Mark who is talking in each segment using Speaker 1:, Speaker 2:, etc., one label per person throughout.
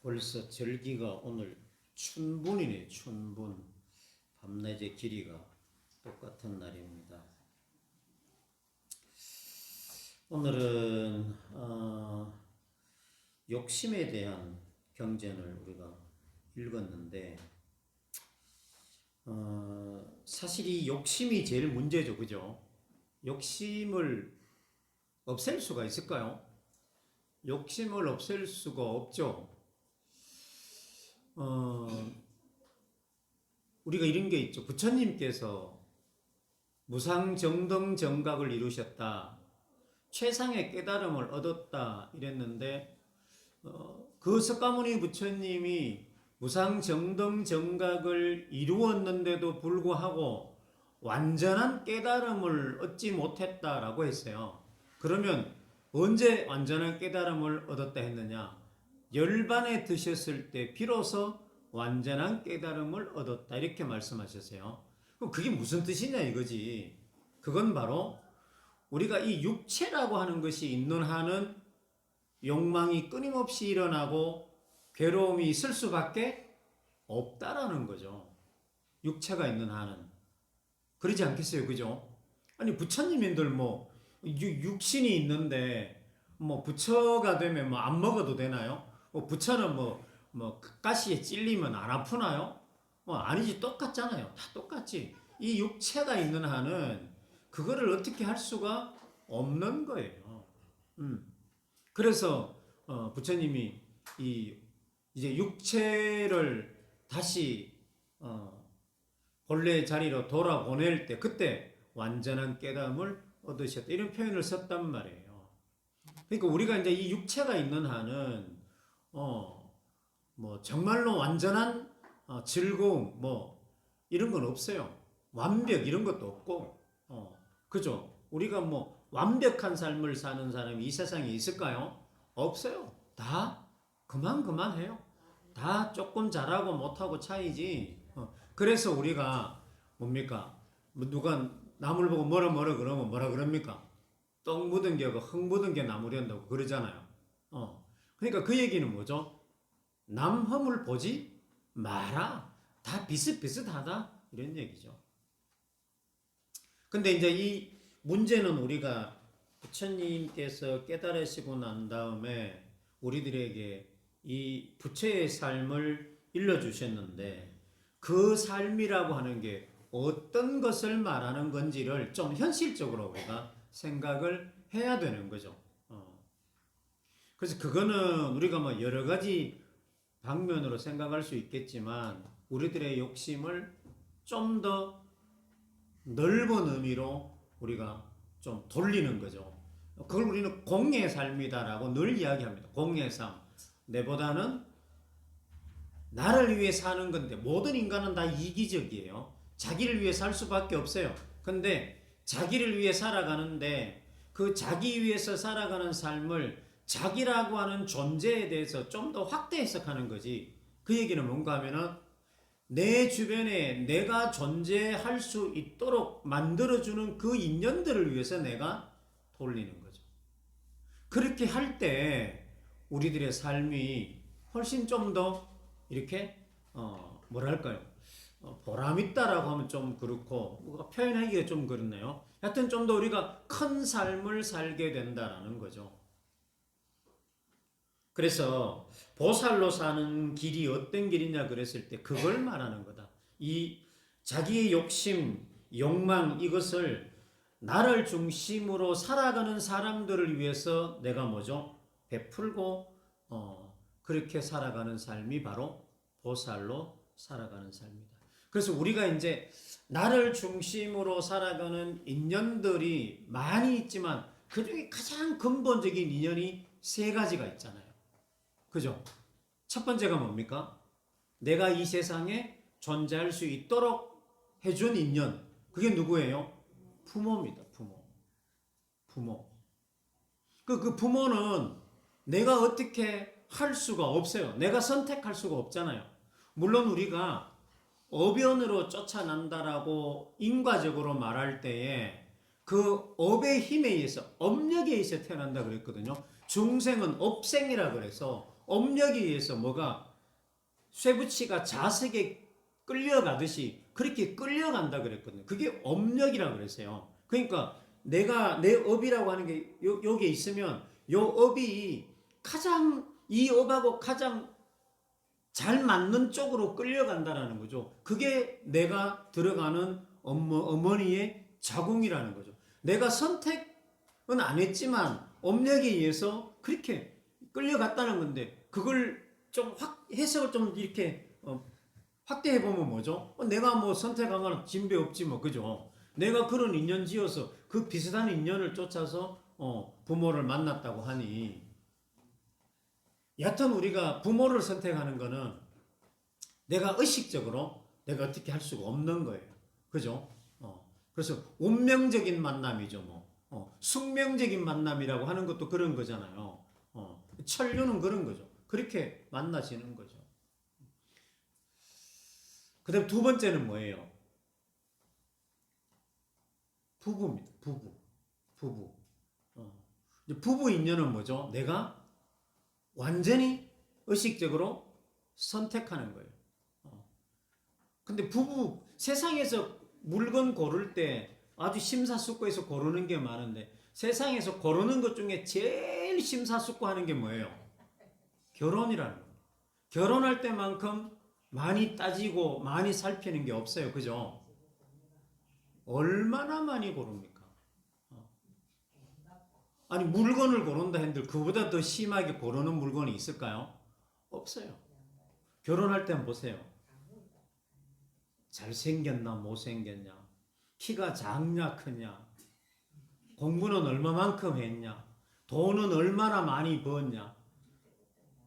Speaker 1: 벌써 절기가 오늘 춘분이네, 춘분. 밤낮의 길이가 똑같은 날입니다. 오늘은 욕심에 대한 경전을 우리가 읽었는데 사실 이 욕심이 제일 문제죠, 그죠? 욕심을 없앨 수가 있을까요? 욕심을 없앨 수가 없죠. 우리가 이런 게 있죠. 부처님께서 무상정등정각을 이루셨다. 최상의 깨달음을 얻었다. 이랬는데, 그 석가모니 부처님이 무상정등정각을 이루었는데도 불구하고 완전한 깨달음을 얻지 못했다라고 했어요. 그러면 언제 완전한 깨달음을 얻었다 했느냐? 열반에 드셨을 때 비로소 완전한 깨달음을 얻었다 이렇게 말씀하셨어요. 그럼 그게 무슨 뜻이냐 이거지. 그건 바로 우리가 이 육체라고 하는 것이 있는 한은 욕망이 끊임없이 일어나고 괴로움이 있을 수밖에 없다라는 거죠. 육체가 있는 한은. 그러지 않겠어요, 그죠? 아니 부처님인들 뭐 육신이 있는데 뭐 부처가 되면 뭐 안 먹어도 되나요? 부처는 뭐 가시에 찔리면 안 아프나요? 아니지, 똑같잖아요. 다 똑같지. 이 육체가 있는 한은 그거를 어떻게 할 수가 없는 거예요. 그래서 부처님이 이제 육체를 다시 본래 자리로 돌아보낼 때 그때 완전한 깨달음을 얻으셨다. 이런 표현을 썼단 말이에요. 그러니까 우리가 이제 이 육체가 있는 한은 뭐 정말로 완전한 즐거움 뭐 이런 건 없어요. 완벽 이런 것도 없고 그죠? 우리가 뭐 완벽한 삶을 사는 사람이 이 세상에 있을까요? 없어요. 다 그만해요. 다 조금 잘하고 못하고 차이지. 그래서 우리가 뭡니까? 누가 나무를 보고 뭐라 그러면 뭐라 그럽니까? 떡 묻은 게 흙 묻은 게 나무련다고 그러잖아요. 그러니까 그 얘기는 뭐죠? 남 허물 보지 마라. 다 비슷비슷하다. 이런 얘기죠. 근데 이제 이 문제는 우리가 부처님께서 깨달으시고 난 다음에 우리들에게 이 부처의 삶을 일러주셨는데 그 삶이라고 하는 게 어떤 것을 말하는 건지를 좀 현실적으로 우리가 생각을 해야 되는 거죠. 그래서 그거는 우리가 뭐 여러 가지 방면으로 생각할 수 있겠지만 우리들의 욕심을 좀 더 넓은 의미로 우리가 좀 돌리는 거죠. 그걸 우리는 공의 삶이다라고 늘 이야기합니다. 공의 삶. 내보다는 나를 위해 사는 건데 모든 인간은 다 이기적이에요. 자기를 위해 살 수밖에 없어요. 근데 자기를 위해 살아가는데 그 자기 위해서 살아가는 삶을 자기라고 하는 존재에 대해서 좀 더 확대 해석하는 거지. 그 얘기는 뭔가 하면은 내 주변에 내가 존재할 수 있도록 만들어주는 그 인연들을 위해서 내가 돌리는 거죠. 그렇게 할 때 우리들의 삶이 훨씬 좀 더 이렇게 뭐랄까요? 보람있다라고 하면 좀 그렇고 표현하기가 좀 그렇네요. 하여튼 좀 더 우리가 큰 삶을 살게 된다라는 거죠. 그래서 보살로 사는 길이 어떤 길이냐 그랬을 때 그걸 말하는 거다. 이 자기의 욕심, 욕망 이것을 나를 중심으로 살아가는 사람들을 위해서 내가 뭐죠? 베풀고 그렇게 살아가는 삶이 바로 보살로 살아가는 삶이다. 그래서 우리가 이제 나를 중심으로 살아가는 인연들이 많이 있지만 그중에 가장 근본적인 인연이 세 가지가 있잖아요. 그죠? 첫 번째가 뭡니까? 내가 이 세상에 존재할 수 있도록 해준 인연. 그게 누구예요? 부모입니다. 부모. 그 부모는 내가 어떻게 할 수가 없어요. 내가 선택할 수가 없잖아요. 물론 우리가 어변으로 쫓아난다라고 인과적으로 말할 때에 그 업의 힘에 의해서, 업력에 의해서 태어난다 그랬거든요. 중생은 업생이라 그래서 업력에 의해서 뭐가 쇠붙이가 자석에 끌려가듯이 그렇게 끌려간다 그랬거든요. 그게 업력이라고 그랬어요. 그러니까 내가 내 업이라고 하는 게 여기에 있으면 요 업이 가장 이 업하고 가장 잘 맞는 쪽으로 끌려간다라는 거죠. 그게 내가 들어가는 어머니의 자궁이라는 거죠. 내가 선택은 안 했지만 업력에 의해서 그렇게 끌려갔다는 건데 그걸 좀 해석을 좀 이렇게 확대해 보면 뭐죠? 내가 뭐 선택한 건 진배 없지 뭐 그죠? 내가 그런 인연 지어서 그 비슷한 인연을 쫓아서 부모를 만났다고 하니 여하튼 우리가 부모를 선택하는 거는 내가 의식적으로 내가 어떻게 할 수가 없는 거예요. 그죠? 그래서 운명적인 만남이죠. 숙명적인 만남이라고 하는 것도 그런 거잖아요. 천류는 그런 거죠. 그렇게 만나지는 거죠. 그 다음 두 번째는 뭐예요? 부부입니다. 부부. 부부 인연은 뭐죠? 내가 완전히 의식적으로 선택하는 거예요. 근데 부부, 세상에서 물건 고를 때 아주 심사숙고해서 고르는 게 많은데 세상에서 고르는 것 중에 제일 심사숙고하는 게 뭐예요? 결혼이라는 거예요. 결혼할 때만큼 많이 따지고 많이 살피는 게 없어요. 그죠? 얼마나 많이 고릅니까? 아니 물건을 고른다 했는데 그보다 더 심하게 고르는 물건이 있을까요? 없어요. 결혼할 때 보세요. 잘생겼나 못생겼냐, 키가 작냐 크냐, 공부는 얼마만큼 했냐, 돈은 얼마나 많이 벌냐,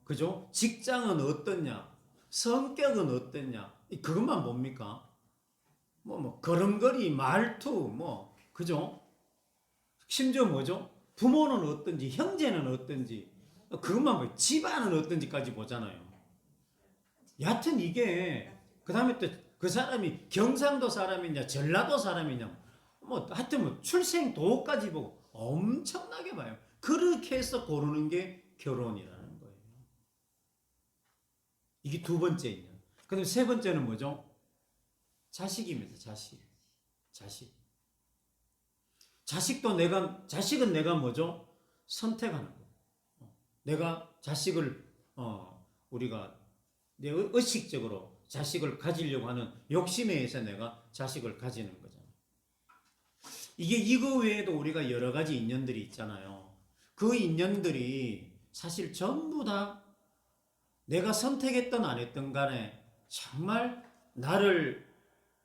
Speaker 1: 그죠? 직장은 어떻냐, 성격은 어떻냐, 그것만 봅니까? 걸음걸이, 말투, 그죠? 심지어 뭐죠? 부모는 어떤지, 형제는 어떤지, 그것만 보요. 집안은 어떤지까지 보잖아요. 여하튼 이게, 그 다음에 또 그 사람이 경상도 사람이냐, 전라도 사람이냐, 하여튼 출생도까지 보고 엄청나게 봐요. 그렇게 해서 고르는 게 결혼이라는 거예요. 이게 두 번째 인연. 그 다음에 세 번째는 뭐죠? 자식입니다. 자식은 내가 뭐죠? 선택하는 거. 내가 자식을, 우리가 의식적으로 자식을 가지려고 하는 욕심에 의해서 내가 자식을 가지는 거잖아요. 이거 외에도 우리가 여러 가지 인연들이 있잖아요. 그 인연들이 사실 전부 다 내가 선택했던 안 했던 간에 정말 나를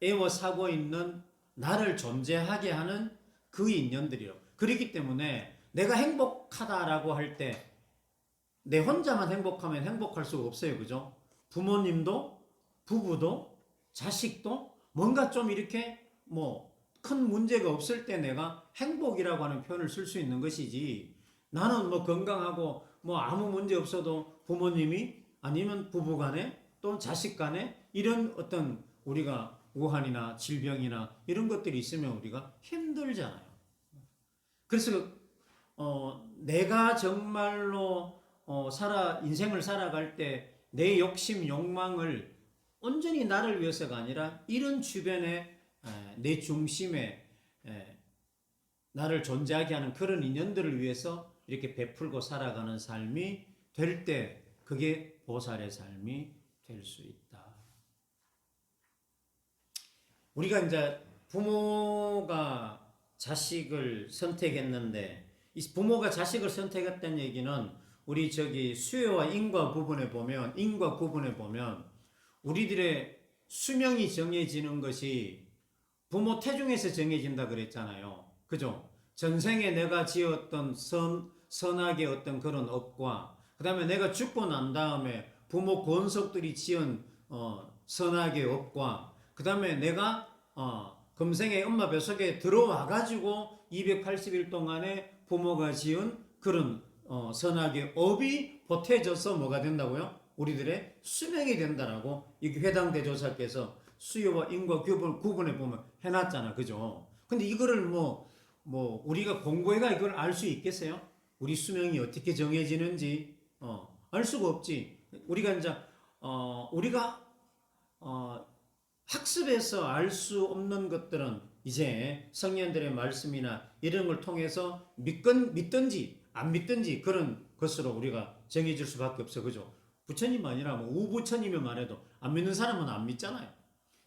Speaker 1: 애워사고 있는, 나를 존재하게 하는 그 인연들이요. 그렇기 때문에 내가 행복하다라고 할 때 내 혼자만 행복하면 행복할 수가 없어요. 그죠? 부모님도, 부부도, 자식도 뭔가 좀 이렇게 큰 문제가 없을 때 내가 행복이라고 하는 표현을 쓸 수 있는 것이지, 나는 건강하고 아무 문제 없어도 부모님이 아니면 부부 간에 또는 자식 간에 이런 어떤 우리가 우환이나 질병이나 이런 것들이 있으면 우리가 힘들잖아요. 그래서 내가 정말로 인생을 살아갈 때 내 욕심, 욕망을 온전히 나를 위해서가 아니라 이런 주변에 내 중심에 나를 존재하게 하는 그런 인연들을 위해서 이렇게 베풀고 살아가는 삶이 될 때 그게 보살의 삶이 될 수 있다. 우리가 이제 부모가 자식을 선택했는데 이 부모가 자식을 선택했다는 얘기는 우리 수요와 인과 구분에 보면 우리들의 수명이 정해지는 것이 부모 태중에서 정해진다 그랬잖아요. 그죠? 전생에 내가 지었던 선악의 어떤 그런 업과 그 다음에 내가 죽고 난 다음에 부모 권속들이 지은 선악의 업과 그 다음에 내가 금생에 엄마 뱃속에 들어와 가지고 280일 동안에 부모가 지은 그런 선악의 업이 보태져서 뭐가 된다고요? 우리들의 수명이 된다라고 이게 회당대조사께서 수요와 인과 구분해 보면 해놨잖아. 그죠? 근데 이거를 우리가 공부해가 이걸 알 수 있겠어요? 우리 수명이 어떻게 정해지는지, 알 수가 없지. 우리가 이제 우리가 학습해서 알 수 없는 것들은 이제 성령들의 말씀이나 이런 걸 통해서 믿든지 안 믿든지 그런 것으로 우리가 정해질 수밖에 없어. 그죠? 부처님 아니라 뭐 우부처님이만 해도 안 믿는 사람은 안 믿잖아요.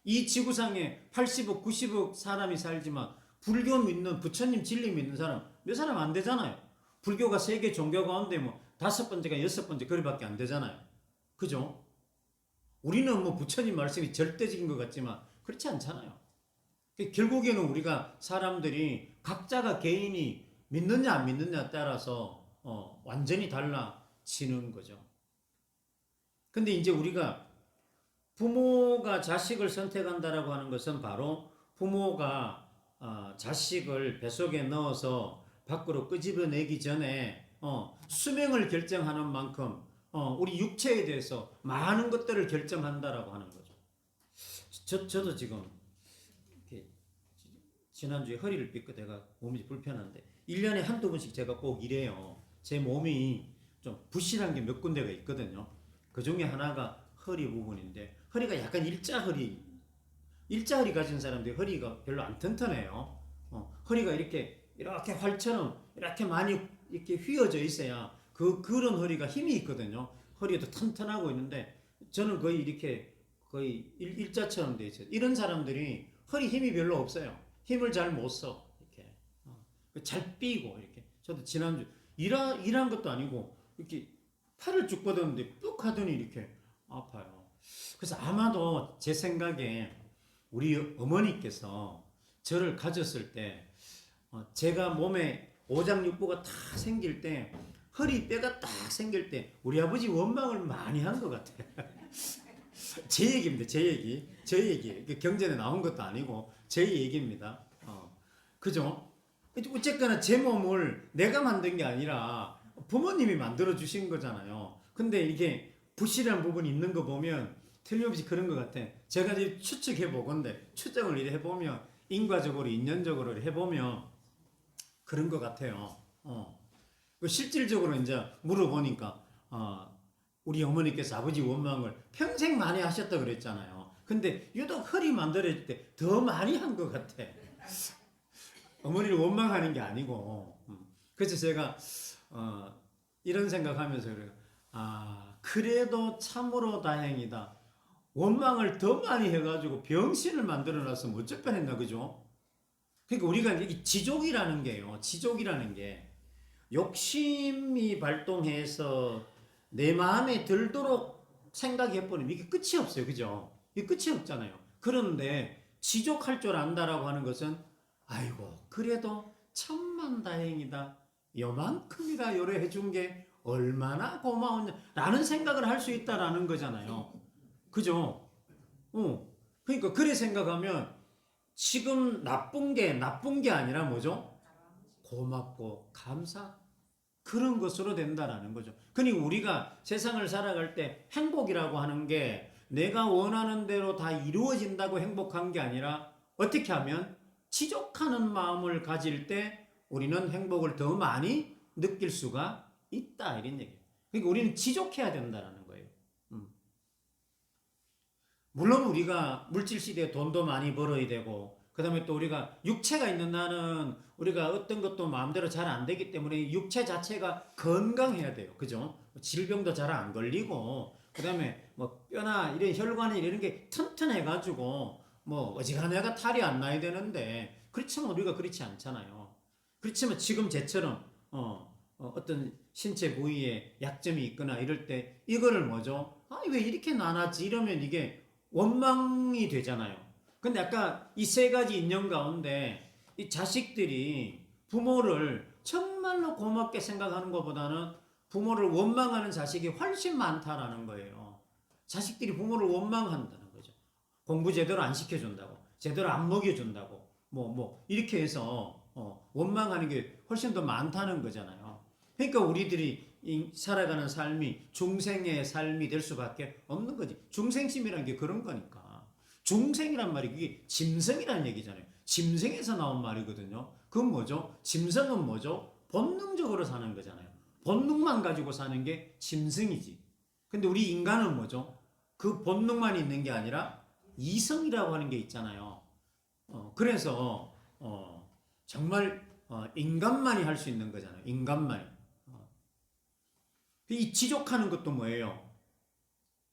Speaker 1: 이 지구상에 80억, 90억 사람이 살지만 불교 믿는 부처님 진리 믿는 사람 몇 사람 안 되잖아요. 불교가 세계 종교 가운데 뭐 5번째가 6번째 거리밖에 안 되잖아요. 그죠? 우리는 뭐 부처님 말씀이 절대적인 것 같지만 그렇지 않잖아요. 결국에는 우리가 사람들이 각자가 개인이 믿느냐 안 믿느냐에 따라서 완전히 달라지는 거죠. 근데 이제 우리가 부모가 자식을 선택한다라고 하는 것은 바로 부모가 자식을 뱃속에 넣어서 밖으로 끄집어내기 전에 수명을 결정하는 만큼 우리 육체에 대해서 많은 것들을 결정한다라고 하는 거죠. 저도 지금 지난주에 허리를 삐끗해가 몸이 불편한데 1년에 한두 번씩 제가 꼭 이래요. 제 몸이 좀 부실한 게 몇 군데가 있거든요. 그 중에 하나가 허리 부분인데 허리가 약간 일자 허리 가진 사람들이 허리가 별로 안 튼튼해요. 허리가 이렇게 활처럼 이렇게 많이 이렇게 휘어져 있어야 그런 허리가 힘이 있거든요. 허리도 튼튼하고 있는데 저는 거의 이렇게 거의 일자처럼 돼 있어요. 이런 사람들이 허리 힘이 별로 없어요. 힘을 잘 못 써. 이렇게 잘 삐고 이렇게. 저도 지난주 일한 것도 아니고 이렇게 팔을 쭉 뻗었는데 뚝 하더니 이렇게 아파요. 그래서 아마도 제 생각에 우리 어머니께서 저를 가졌을 때 제가 몸에 오장육부가 다 생길 때 허리 뼈가 딱 생길 때 우리 아버지 원망을 많이 한 것 같아요. 제 얘기입니다. 제 얘기. 경전에 나온 것도 아니고 제 얘기입니다. 그죠? 어쨌거나 제 몸을 내가 만든 게 아니라 부모님이 만들어 주신 거잖아요. 근데 이게 부실한 부분이 있는 거 보면 틀림없이 그런 것 같아. 제가 이제 추측해 보건데 추정을 이래 해보면 인과적으로 인연적으로 해보면 그런 것 같아요. 실질적으로 이제 물어보니까 우리 어머니께서 아버지 원망을 평생 많이 하셨다 그랬잖아요. 근데 유독 허리 만들어질 때 더 많이 한 것 같아. 어머니를 원망하는 게 아니고. 그래서 제가 이런 생각하면서 그래요. 그래도 참으로 다행이다. 원망을 더 많이 해가지고 병신을 만들어놨으면 어쩔 뻔했나, 그죠? 그러니까 우리가 이게 지족이라는 게요. 지족이라는 게 욕심이 발동해서 내 마음에 들도록 생각해버리면 이게 끝이 없어요. 그죠? 이게 끝이 없잖아요. 그런데 지족할 줄 안다라고 하는 것은 아이고 그래도 천만다행이다. 요만큼이라 요래 해준 게 얼마나 고마웠냐 라는 생각을 할 수 있다라는 거잖아요. 그죠? 그러니까 그래 생각하면 지금 나쁜 게 아니라 뭐죠? 고맙고 감사 그런 것으로 된다라는 거죠. 그러니까 우리가 세상을 살아갈 때 행복이라고 하는 게 내가 원하는 대로 다 이루어진다고 행복한 게 아니라 어떻게 하면 지족하는 마음을 가질 때 우리는 행복을 더 많이 느낄 수가 있다 이런 얘기예요. 그러니까 우리는 지족해야 된다라는 거예요. 물론 우리가 물질 시대에 돈도 많이 벌어야 되고 그 다음에 또 우리가 육체가 있는 나는 우리가 어떤 것도 마음대로 잘 안 되기 때문에 육체 자체가 건강해야 돼요. 그죠? 질병도 잘 안 걸리고 그 다음에 뭐 뼈나 이런 혈관이 이런 게 튼튼해가지고 뭐 어지간해가 탈이 안 나야 되는데 그렇지만 우리가 그렇지 않잖아요. 그렇지만 지금 제처럼 어떤 신체 부위에 약점이 있거나 이럴 때 이거를 뭐죠? 왜 이렇게 나눴지? 이러면 이게 원망이 되잖아요. 근데 아까 이 세 가지 인연 가운데 이 자식들이 부모를 정말로 고맙게 생각하는 것보다는 부모를 원망하는 자식이 훨씬 많다라는 거예요. 자식들이 부모를 원망한다는 거죠. 공부 제대로 안 시켜준다고, 제대로 안 먹여준다고, 이렇게 해서 원망하는 게 훨씬 더 많다는 거잖아요. 그러니까 우리들이 살아가는 삶이 중생의 삶이 될 수밖에 없는 거지. 중생심이라는 게 그런 거니까. 중생이란 말이 그게 짐승이라는 얘기잖아요. 짐승에서 나온 말이거든요. 그건 뭐죠? 짐승은 뭐죠? 본능적으로 사는 거잖아요. 본능만 가지고 사는 게 짐승이지. 근데 우리 인간은 뭐죠? 그 본능만 있는 게 아니라 이성이라고 하는 게 있잖아요. 그래서 정말 인간만이 할 수 있는 거잖아요. 인간만이. 이 지족하는 것도 뭐예요?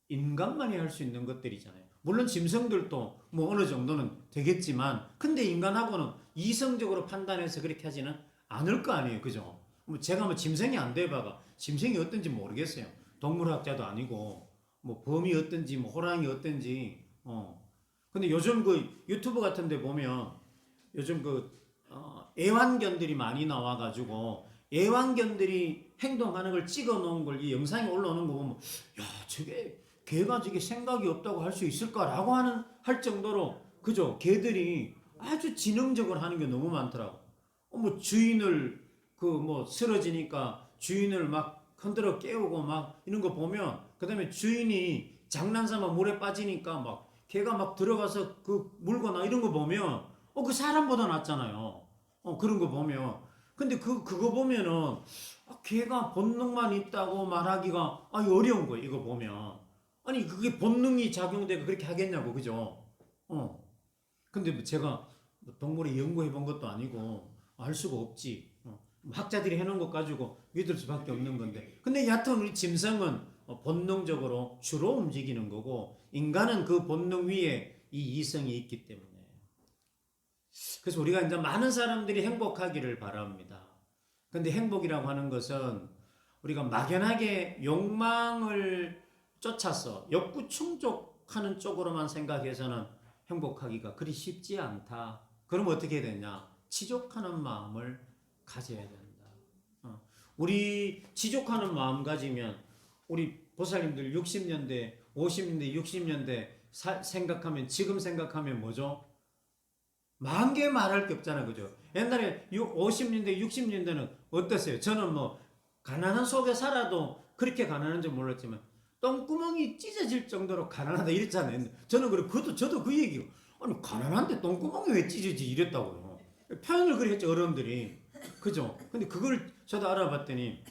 Speaker 1: 인간만이 할 수 있는 것들이잖아요. 물론 짐승들도 뭐 어느 정도는 되겠지만, 근데 인간하고는 이성적으로 판단해서 그렇게 하지는 않을 거 아니에요. 그죠? 뭐 제가 뭐 짐승이 안 돼봐가 짐승이 어떤지 모르겠어요. 동물학자도 아니고, 뭐 범이 어떤지, 뭐 호랑이 어떤지, 근데 요즘 그 유튜브 같은 데 보면 요즘 애완견들이 많이 나와가지고 애완견들이 행동하는 걸 찍어 놓은 걸 이 영상에 올라오는 거 보면 야, 저게 개가 저게 생각이 없다고 할 수 있을까라고 할 정도로 그죠? 개들이 아주 지능적으로 하는 게 너무 많더라고. 뭐 주인을 뭐 쓰러지니까 주인을 막 흔들어 깨우고 막 이런 거 보면 그다음에 주인이 장난삼아 물에 빠지니까 막 개가 막 들어가서 그 물거나 이런 거 보면 그 사람보다 낫잖아요. 그런 거 보면. 근데 그거 보면은 걔가 본능만 있다고 말하기가 어려운 거예요. 이거 보면. 아니 그게 본능이 작용되고 그렇게 하겠냐고. 그죠? 근데 뭐 제가 동물을 연구해 본 것도 아니고 알 수가 없지. 학자들이 해놓은 것 가지고 믿을 수밖에 없는 건데. 근데 여하튼 우리 짐승은 본능적으로 주로 움직이는 거고 인간은 그 본능 위에 이 이성이 있기 때문에. 그래서 우리가 이제 많은 사람들이 행복하기를 바랍니다. 근데 행복이라고 하는 것은 우리가 막연하게 욕망을 쫓아서 욕구 충족하는 쪽으로만 생각해서는 행복하기가 그리 쉽지 않다. 그럼 어떻게 해야 되냐? 지족하는 마음을 가져야 된다. 우리 지족하는 마음 가지면 우리 보살님들 60년대, 50년대, 60년대 생각하면 지금 생각하면 뭐죠? 만 개 말할 게 없잖아, 그죠? 옛날에 50년대, 60년대는 어땠어요? 저는 뭐, 가난한 속에 살아도 그렇게 가난한 줄 몰랐지만, 똥구멍이 찢어질 정도로 가난하다 이랬잖아요. 저는 저도 그 얘기고, 아니, 가난한데 똥구멍이 왜 찢어지? 이랬다고요. 표현을 그렇게 했죠, 어른들이. 그죠? 근데 그걸 저도 알아봤더니,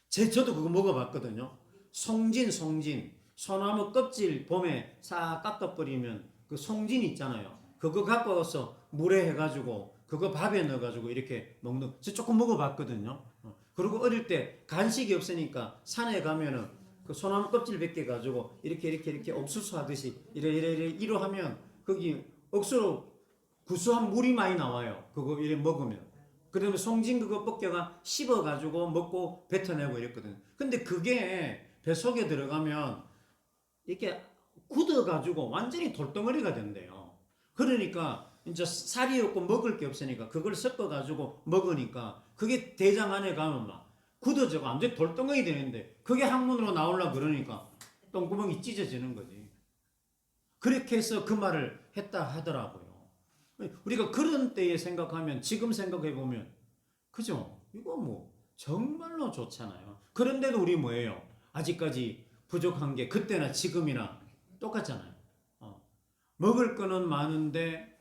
Speaker 1: 저도 그거 먹어봤거든요. 송진. 소나무 껍질 봄에 싹 깎아버리면 그 송진 있잖아요. 그거 갖고 와서 물에 해가지고 그거 밥에 넣어가지고 이렇게 먹는 저 조금 먹어봤거든요. 그리고 어릴 때 간식이 없으니까 산에 가면은 그 소나무 껍질 벗겨 가지고 이렇게 옥수수 하듯이 이래 하면 거기 억수로 구수한 물이 많이 나와요. 그거 이래 먹으면. 그러면 송진 그거 벗겨가 씹어 가지고 먹고 뱉어내고 이랬거든요. 근데 그게 배 속에 들어가면 이렇게 굳어가지고 완전히 돌덩어리가 된대요. 그러니까 이제 살이 없고 먹을 게 없으니까 그걸 섞어가지고 먹으니까 그게 대장 안에 가면 막 굳어지고 완전 돌덩어리 되는데 그게 항문으로 나오려고 그러니까 똥구멍이 찢어지는 거지. 그렇게 해서 그 말을 했다 하더라고요. 우리가 그런 때에 생각하면 지금 생각해 보면 그죠? 이거 뭐 정말로 좋잖아요. 그런데도 우리 뭐예요? 아직까지 부족한 게 그때나 지금이나 똑같잖아요. 먹을 거는 많은데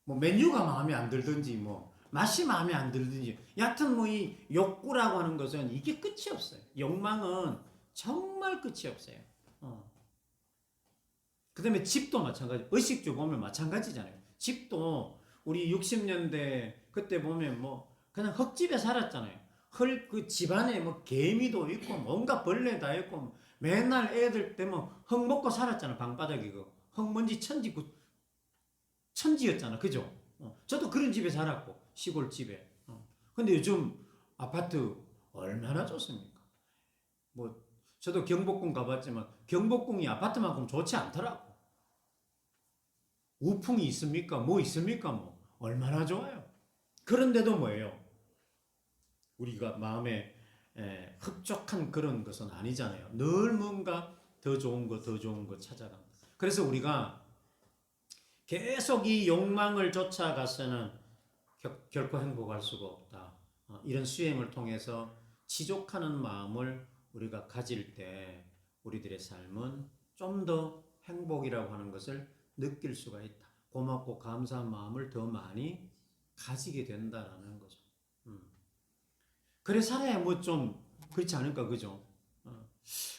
Speaker 1: 뭐 메뉴가 마음에 안 들든지 뭐 맛이 마음에 안 들든지 여하튼 뭐 이 욕구라고 하는 것은 이게 끝이 없어요. 욕망은 정말 끝이 없어요. 그 다음에 집도 마찬가지. 의식주 보면 마찬가지잖아요. 집도 우리 60년대 그때 보면 뭐 그냥 흙집에 살았잖아요. 그 집안에 뭐 개미도 있고 뭔가 벌레 다 있고 맨날 애들 때문에 흙 먹고 살았잖아. 방바닥이 그 흙먼지 천지였잖아. 그죠? 저도 그런 집에 살았고 시골집에. 근데 요즘 아파트 얼마나 좋습니까? 뭐 저도 경복궁 가봤지만 경복궁이 아파트만큼 좋지 않더라고. 우풍이 있습니까? 뭐 있습니까? 뭐 얼마나 좋아요. 그런데도 뭐예요? 우리가 마음에 흡족한 그런 것은 아니잖아요. 늘 뭔가 더 좋은 거 찾아갑니다. 그래서 우리가 계속 이 욕망을 쫓아가서는 결코 행복할 수가 없다. 이런 수행을 통해서 지족하는 마음을 우리가 가질 때 우리들의 삶은 좀 더 행복이라고 하는 것을 느낄 수가 있다. 고맙고 감사한 마음을 더 많이 가지게 된다라는 거죠. 그래 살아야 뭐 좀 그렇지 않을까 그죠?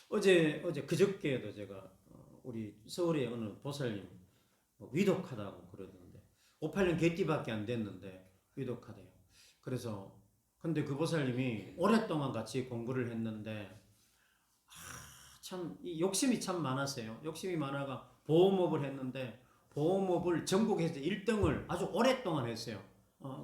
Speaker 1: 어제 그저께도 제가 우리 서울의 어느 보살님 위독하다고 그러던데 58년 개띠밖에 안 됐는데 위독하대요. 그래서 근데 그 보살님이 오랫동안 같이 공부를 했는데 참 욕심이 참 많았어요. 욕심이 많아가 보험업을 했는데 보험업을 전국에서 1등을 아주 오랫동안 했어요.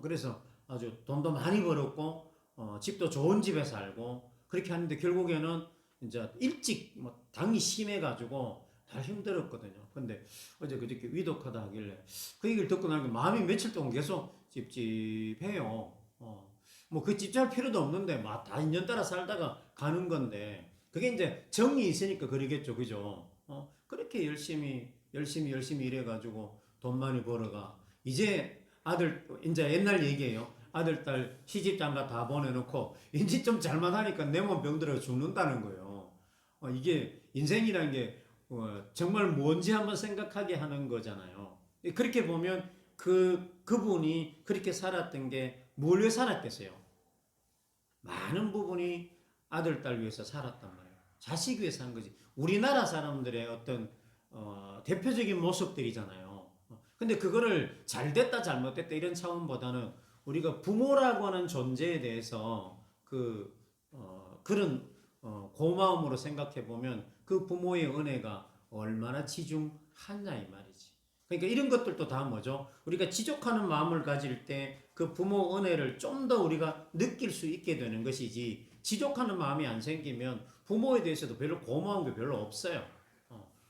Speaker 1: 그래서 아주 돈도 많이 벌었고 집도 좋은 집에 살고 그렇게 하는데 결국에는 이제 일찍 뭐 당이 심해가지고 다 힘들었거든요. 근데 어제 그저께 위독하다 하길래 그 얘기를 듣고 나니까 마음이 며칠 동안 계속 찝찝해요. 뭐 그 찝찝할 필요도 없는데 다 인연 따라 살다가 가는 건데 그게 이제 정이 있으니까 그러겠죠, 그죠? 그렇게 열심히 일해가지고 돈 많이 벌어가 이제 아들 이제 옛날 얘기예요. 아들 딸 시집 장가 다 보내놓고 이제 좀 잘만하니까 내 몸 병들어 죽는다는 거예요. 이게 인생이라는 게 정말 뭔지 한번 생각하게 하는 거잖아요. 그렇게 보면 그분이 그렇게 살았던 게 뭘 위해 살았겠어요? 많은 부분이 아들, 딸 위해서 살았단 말이에요. 자식 위해서 한 거지. 우리나라 사람들의 어떤 대표적인 모습들이잖아요. 근데 그거를 잘 됐다 잘못됐다 이런 차원보다는 우리가 부모라고 하는 존재에 대해서 그런 고마움으로 생각해 보면 그 부모의 은혜가 얼마나 지중하냐 이 말이지. 그러니까 이런 것들도 다 뭐죠? 우리가 지족하는 마음을 가질 때 그 부모 은혜를 좀 더 우리가 느낄 수 있게 되는 것이지 지족하는 마음이 안 생기면 부모에 대해서도 별로 고마운 게 별로 없어요.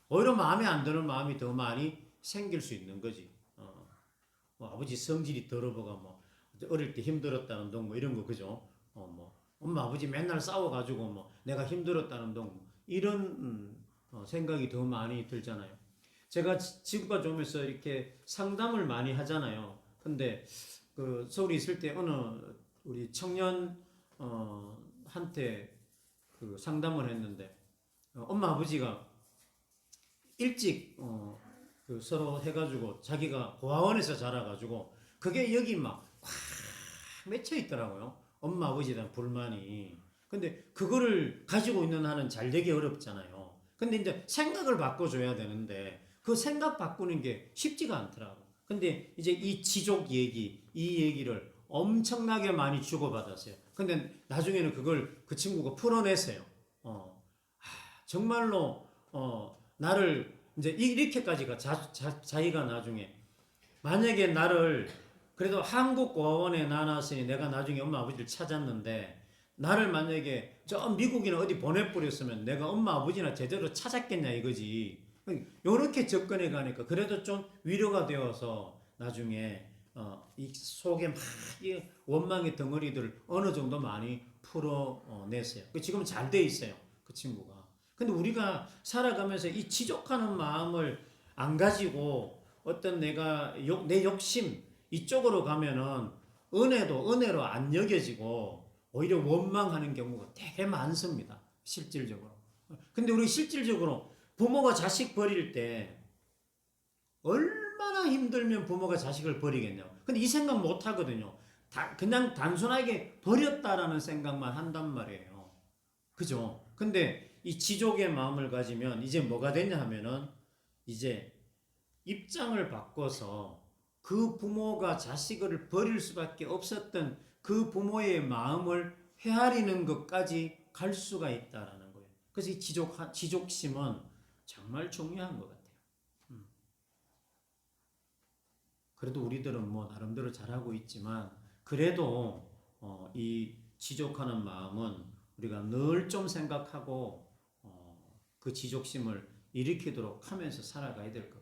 Speaker 1: 오히려 마음에 안 드는 마음이 더 많이 생길 수 있는 거지. 뭐 아버지 성질이 더러워가 뭐 어릴 때 힘들었다는 둥 뭐 이런 거 그죠? 뭐 엄마 아버지 맨날 싸워가지고 뭐 내가 힘들었다는 둥 이런 생각이 더 많이 들잖아요. 제가 지금까지 오면서 이렇게 상담을 많이 하잖아요. 근데 그 서울에 있을 때 어느 우리 청년 한테 그 상담을 했는데 엄마 아버지가 일찍 그 서로 해가지고 자기가 고아원에서 자라가지고 그게 여기 막 꽉 맺혀 있더라고요. 엄마 아버지에 대한 불만이. 근데 그거를 가지고 있는 한은 잘 되기 어렵잖아요. 근데 이제 생각을 바꿔줘야 되는데 그 생각 바꾸는 게 쉽지가 않더라고. 근데 이제 이 지족 얘기, 이 얘기를 엄청나게 많이 주고받았어요. 근데 나중에는 그걸 그 친구가 풀어냈어요. 정말로 나를 이제 이렇게까지가 자기가 나중에 만약에 나를 그래도 한국 고아원에 나눴으니 내가 나중에 엄마 아버지를 찾았는데 나를 만약에 저 미국이나 어디 보내버렸으면 내가 엄마 아버지나 제대로 찾았겠냐 이거지. 요렇게 접근해 가니까 그래도 좀 위로가 되어서 나중에 이 속에 막 이 원망의 덩어리들을 어느 정도 많이 풀어냈어요. 지금 잘 돼 있어요. 그 친구가. 근데 우리가 살아가면서 이 지족하는 마음을 안 가지고 어떤 내 욕심 이쪽으로 가면은 은혜로 안 여겨지고 오히려 원망하는 경우가 되게 많습니다. 실질적으로. 근데 우리 실질적으로 부모가 자식 버릴 때 얼마나 힘들면 부모가 자식을 버리겠냐고. 근데 이 생각 못 하거든요. 그냥 단순하게 버렸다라는 생각만 한단 말이에요. 그죠? 근데 이 지족의 마음을 가지면 이제 뭐가 되냐 하면은 이제 입장을 바꿔서 그 부모가 자식을 버릴 수밖에 없었던 그 부모의 마음을 헤아리는 것까지 갈 수가 있다라는 거예요. 그래서 이 지족심은 정말 중요한 것 같아요. 그래도 우리들은 뭐 나름대로 잘하고 있지만 그래도 이 지족하는 마음은 우리가 늘 좀 생각하고 그 지족심을 일으키도록 하면서 살아가야 될 것 같아요.